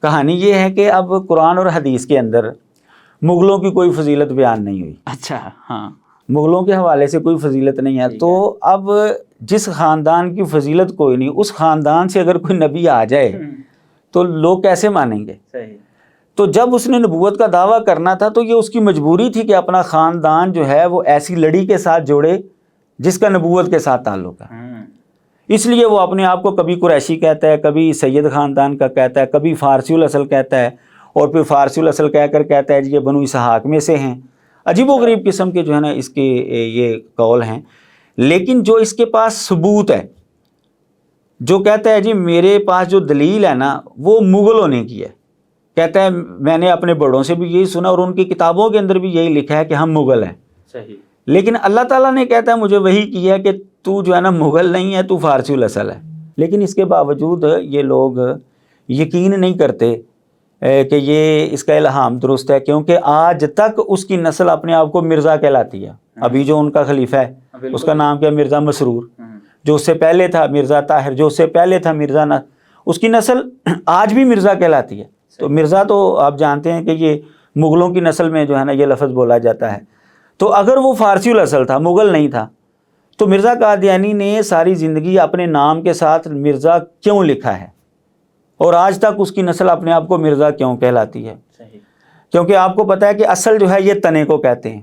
کہانی یہ ہے کہ اب قرآن اور حدیث کے اندر مغلوں کی کوئی فضیلت بیان نہیں ہوئی. اچھا ہاں, مغلوں کے حوالے سے کوئی فضیلت نہیں ہے. تو اب جس خاندان کی فضیلت کوئی نہیں, اس خاندان سے اگر کوئی نبی آ جائے تو لوگ کیسے مانیں گے؟ تو جب اس نے نبوت کا دعویٰ کرنا تھا تو یہ اس کی مجبوری تھی کہ اپنا خاندان جو ہے وہ ایسی لڑی کے ساتھ جوڑے جس کا نبوت کے ساتھ تعلق ہے. اس لیے وہ اپنے آپ کو کبھی قریشی کہتا ہے, کبھی سید خاندان کا کہتا ہے, کبھی فارسی الاصل کہتا ہے, اور پھر فارسی الاصل کہہ کر کہتا ہے جی یہ بنو اسحاق میں سے ہیں. عجیب و غریب قسم کے جو ہے نا اس کے یہ قول ہیں. لیکن جو اس کے پاس ثبوت ہے, جو کہتا ہے جی میرے پاس جو دلیل ہے نا وہ مغلوں نے کی ہے, کہتا ہے میں نے اپنے بڑوں سے بھی یہی سنا اور ان کی کتابوں کے اندر بھی یہی لکھا ہے کہ ہم مغل ہیں. صحیح. لیکن اللہ تعالیٰ نے کہتا ہے مجھے وہی کیا ہے کہ تو جو ہے نا مغل نہیں ہے, تو فارسی الاصل ہے. لیکن اس کے باوجود یہ لوگ یقین نہیں کرتے کہ یہ اس کا الہام درست ہے, کیونکہ آج تک اس کی نسل اپنے آپ کو مرزا کہلاتی ہے. ابھی جو ان کا خلیفہ ہے اس کا نام کیا, مرزا مسرور. جو اس سے پہلے تھا مرزا طاہر, جو اس سے پہلے تھا مرزا اس کی نسل آج بھی مرزا کہلاتی ہے. تو مرزا تو آپ جانتے ہیں کہ یہ مغلوں کی نسل میں جو ہے نا یہ لفظ بولا جاتا ہے. تو اگر وہ فارسی الاصل تھا, مغل نہیں تھا, تو مرزا قادیانی نے ساری زندگی اپنے نام کے ساتھ مرزا کیوں لکھا ہے, اور آج تک اس کی نسل اپنے آپ کو مرزا کیوں کہلاتی ہے؟ کیونکہ آپ کو پتہ ہے کہ اصل جو ہے یہ تنے کو کہتے ہیں.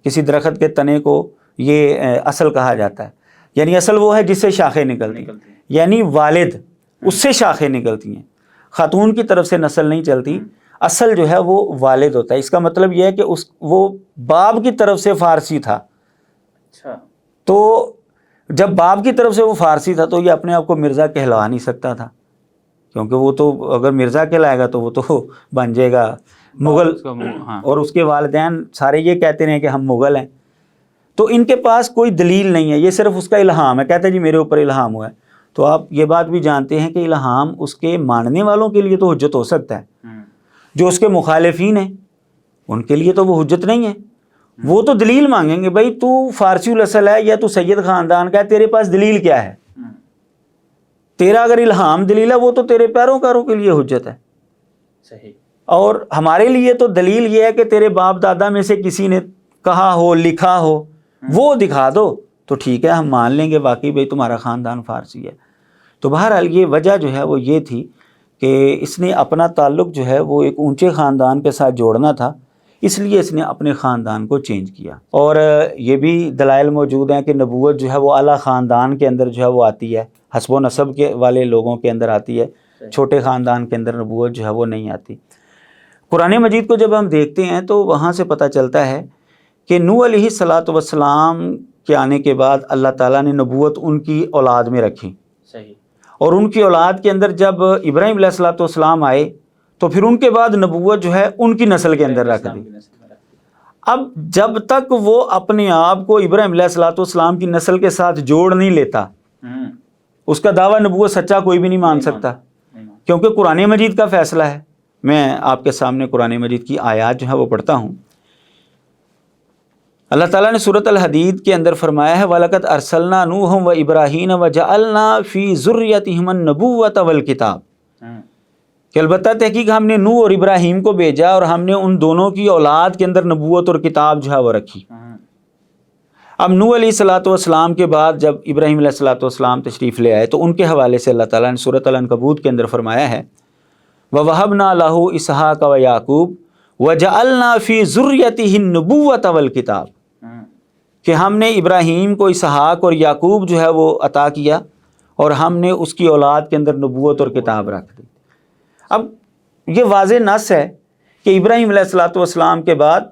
کسی درخت کے تنے کو یہ اصل کہا جاتا ہے. یعنی اصل وہ ہے جس سے شاخیں نکلتی ہیں, یعنی والد, اس سے شاخیں نکلتی ہیں. خاتون کی طرف سے نسل نہیں چلتی, اصل جو ہے وہ والد ہوتا ہے. اس کا مطلب یہ ہے کہ وہ باپ کی طرف سے فارسی تھا. تو جب باپ کی طرف سے وہ فارسی تھا تو یہ اپنے آپ کو مرزا کہلوا نہیں سکتا تھا, کیونکہ وہ تو اگر مرزا کہلائے گا تو وہ تو بن جائے گا مغل, اور اس کے والدین سارے یہ کہتے ہیں کہ ہم مغل ہیں. تو ان کے پاس کوئی دلیل نہیں ہے, یہ صرف اس کا الہام ہے. کہتے ہیں جی میرے اوپر الہام ہوا ہے. تو آپ یہ بات بھی جانتے ہیں کہ الہام اس کے ماننے والوں کے لیے تو حجت ہو سکتا ہے, جو اس کے مخالفین ہیں ان کے لیے تو وہ حجت نہیں ہے. وہ تو دلیل مانگیں گے, بھائی تو فارسی الاصل ہے یا تو سید خاندان کا ہے, تیرے پاس دلیل کیا ہے؟ تیرا اگر الہام دلیل ہے وہ تو تیرے پیروکاروں کے لیے حجت ہے. صحیح. اور ہمارے لیے تو دلیل یہ ہے کہ تیرے باپ دادا میں سے کسی نے کہا ہو, لکھا ہو, وہ دکھا دو تو ٹھیک ہے, ہم مان لیں گے واقعی بھائی تمہارا خاندان فارسی ہے. تو بہرحال یہ وجہ جو ہے وہ یہ تھی کہ اس نے اپنا تعلق جو ہے وہ ایک اونچے خاندان کے ساتھ جوڑنا تھا, اس لیے اس نے اپنے خاندان کو چینج کیا. اور یہ بھی دلائل موجود ہیں کہ نبوت جو ہے وہ اعلیٰ خاندان کے اندر جو ہے وہ آتی ہے, حسب و نسب کے والے لوگوں کے اندر آتی ہے, چھوٹے خاندان کے اندر نبوت جو ہے وہ نہیں آتی. قرآن مجید کو جب ہم دیکھتے ہیں تو وہاں سے پتہ چلتا ہے کہ نوح علیہ الصلاۃ والسلام کے آنے کے بعد اللہ تعالیٰ نے نبوت ان کی اولاد میں رکھی. صحیح. اور ان کی اولاد کے اندر جب ابراہیم علیہ الصلاۃ والسلام آئے تو پھر ان کے بعد نبوت جو ہے ان کی نسل کے اندر رکھ دی. اب جب تک وہ اپنے آپ کو ابراہیم علیہ الصلاۃ والسلام کی نسل کے ساتھ جوڑ نہیں لیتا, اس کا دعویٰ نبوت سچا کوئی بھی نہیں مان سکتا, کیونکہ قرآن مجید کا فیصلہ ہے. میں آپ کے سامنے قرآن مجید کی آیات جو ہے وہ پڑھتا ہوں. اللہ تعالیٰ نے سورۃ الحدید کے اندر فرمایا ہے وَلَقَدْ أَرْسَلْنَا نُوحًا وَإِبْرَاهِيمَ وَجَعَلْنَا فِي ذُرِّيَّتِهِمَا النُّبُوَّةَ وَالْكِتَابَ, کہ البتہ تحقیق ہم نے نوح اور ابراہیم کو بھیجا اور ہم نے ان دونوں کی اولاد کے اندر نبوت اور کتاب جو ہے وہ رکھی. اب نوح علیہ الصلاۃ والسلام کے بعد جب ابراہیم علیہ الصلاۃ والسلام تشریف لے آئے تو ان کے حوالے سے اللہ تعالیٰ نے سورۃ العنکبوت کے اندر فرمایا ہے وَوَهَبْنَا لَهُ إِسْحَاقَ وَيَعْقُوبَ وَجَعَلْنَا فِي ذُرِّيَّتِهِ النُّبُوَّةَ وَالْكِتَابَ, کہ ہم نے ابراہیم کو اسحاق اور یعقوب جو ہے وہ عطا کیا اور ہم نے اس کی اولاد کے اندر نبوت اور کتاب رکھ دی. اب یہ واضح نص ہے کہ ابراہیم علیہ الصلاۃ والسلام کے بعد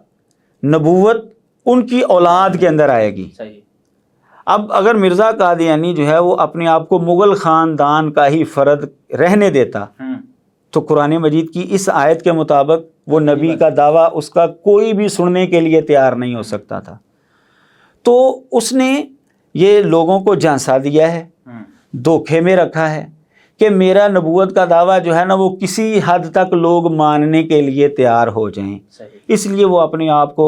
نبوت ان کی اولاد کے اندر آئے گی. اب اگر مرزا قادیانی جو ہے وہ اپنے آپ کو مغل خاندان کا ہی فرد رہنے دیتا تو قرآن مجید کی اس آیت کے مطابق وہ نبی کا دعویٰ اس کا کوئی بھی سننے کے لیے تیار نہیں ہو سکتا تھا. تو اس نے یہ لوگوں کو جھانسا دیا ہے, دھوکے میں رکھا ہے کہ میرا نبوت کا دعویٰ جو ہے نا وہ کسی حد تک لوگ ماننے کے لیے تیار ہو جائیں. اس لیے وہ اپنے آپ کو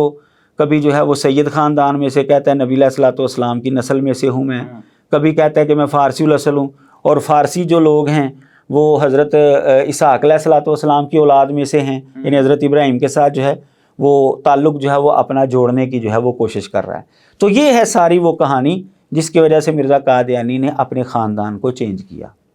کبھی جو ہے وہ سید خاندان میں سے کہتا ہے نبی علیہ الصلوۃ والسلام کی نسل میں سے ہوں میں, کبھی کہتا ہے کہ میں فارسی الاصل ہوں, اور فارسی جو لوگ ہیں وہ حضرت اسحاق علیہ الصلوۃ والسلام کی اولاد میں سے ہیں، یعنی حضرت ابراہیم کے ساتھ جو ہے وہ تعلق جو ہے وہ اپنا جوڑنے کی جو ہے وہ کوشش کر رہا ہے. تو یہ ہے ساری وہ کہانی جس کی وجہ سے مرزا قادیانی نے اپنے خاندان کو چینج کیا.